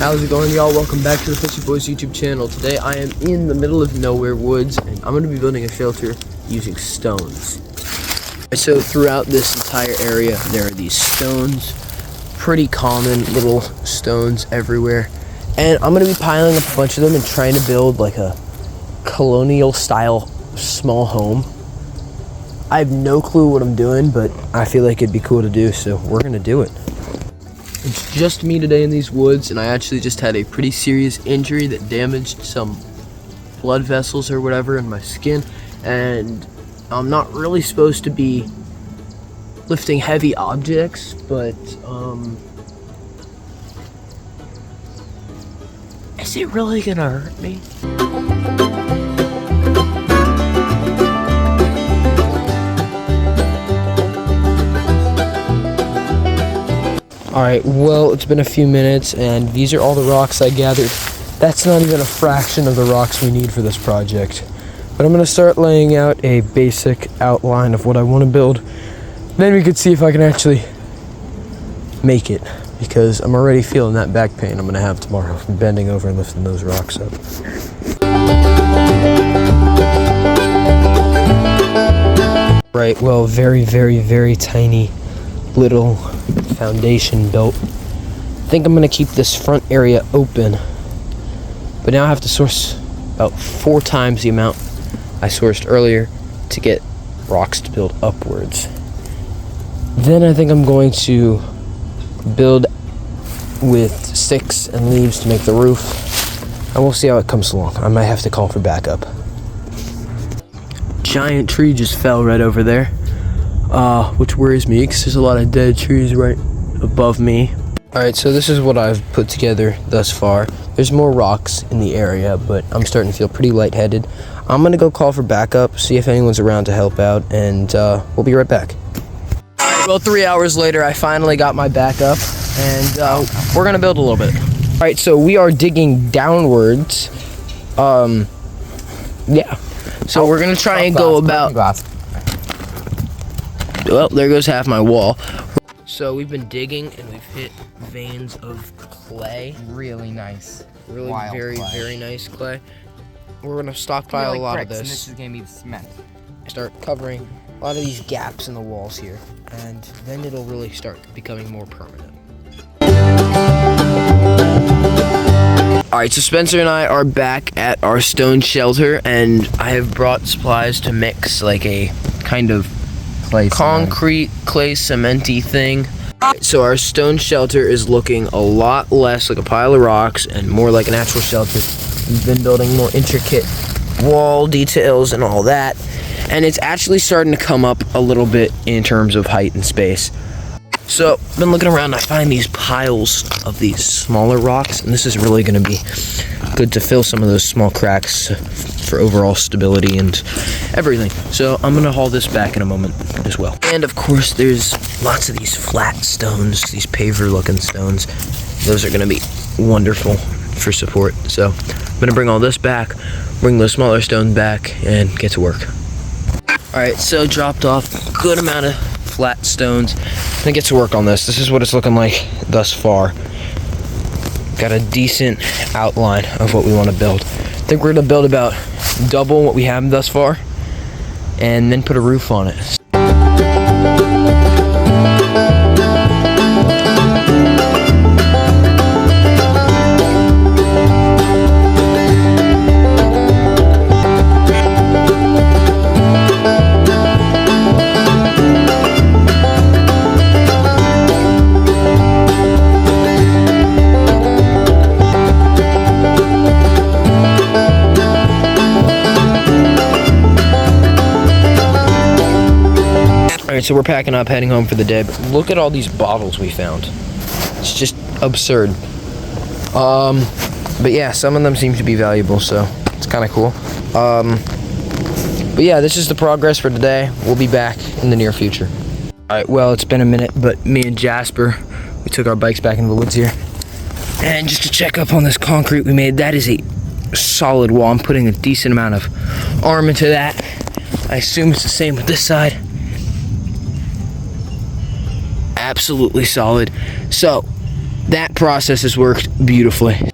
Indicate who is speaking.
Speaker 1: How's it going, y'all? Welcome back to the Fishy Boys YouTube channel. Today I am in the middle of nowhere woods and I'm going to be building a shelter using stones. So throughout this entire area there are these stones, pretty common little stones everywhere, and I'm going to be piling up a bunch of them and trying to build like a colonial style small home. I have no clue what I'm doing, but I feel like it'd be cool to do, so we're going to do it. It's just me today in these woods, and I actually just had a pretty serious injury that damaged some blood vessels or whatever in my skin, and I'm not really supposed to be lifting heavy objects, but is it really gonna hurt me? Alright, well, it's been a few minutes, and these are all the rocks I gathered. That's not even a fraction of the rocks we need for this project. But I'm going to start laying out a basic outline of what I want to build. Then we could see if I can actually make it, because I'm already feeling that back pain I'm going to have tomorrow from bending over and lifting those rocks up. Right, well, very tiny little foundation built. I think I'm gonna keep this front area open, but now I have to source about 4 times the amount I sourced earlier to get rocks to build upwards. Then I think I'm going to build with sticks and leaves to make the roof, and we'll see how it comes along. I might have to call for backup. Giant tree just fell right over there. Which worries me because there's a lot of dead trees right above me. Alright, so this is what I've put together thus far. There's more rocks in the area, but I'm starting to feel pretty lightheaded. I'm gonna go call for backup, see if anyone's around to help out, and we'll be right back. Well, 3 hours later, I finally got my backup, and we're gonna build a little bit. Alright, so we are digging downwards. Yeah. So we're gonna try and go about... Well, there goes half my wall. So we've been digging and we've hit veins of clay.
Speaker 2: Really nice.
Speaker 1: Really very nice clay. We're gonna stockpile
Speaker 2: like
Speaker 1: a lot
Speaker 2: bricks,
Speaker 1: of this.
Speaker 2: And this is gonna be cement.
Speaker 1: Start covering a lot of these gaps in the walls here, and then it'll really start becoming more permanent. Alright, so Spencer and I are back at our stone shelter, and I have brought supplies to mix like a kind of concrete clay cementy thing. So our stone shelter is looking a lot less like a pile of rocks and more like an actual shelter. We've been building more intricate wall details and all that, and it's actually starting to come up a little bit in terms of height and space. So I've been looking around and I find these piles of these smaller rocks, and this is really going to be good to fill some of those small cracks for overall stability and everything. So I'm going to haul this back in a moment as well. And of course there's lots of these flat stones, these paver looking stones. Those are going to be wonderful for support. So I'm going to bring all this back, bring those smaller stones back, and get to work. Alright, so dropped off a good amount of flat stones. I'm gonna get to work on this. This is what it's looking like thus far. Got a decent outline of what we want to build. I think we're gonna build about double what we have thus far, and then put a roof on it. Alright, so we're packing up, heading home for the day, but look at all these bottles we found. It's just absurd. But yeah, some of them seem to be valuable, so it's kind of cool. But yeah, this is the progress for today. We'll be back in the near future. Alright, well, it's been a minute, but me and Jasper, we took our bikes back into the woods here. And just to check up on this concrete we made, that is a solid wall. I'm putting a decent amount of arm into that. I assume it's the same with this side. Absolutely solid. So that process has worked beautifully.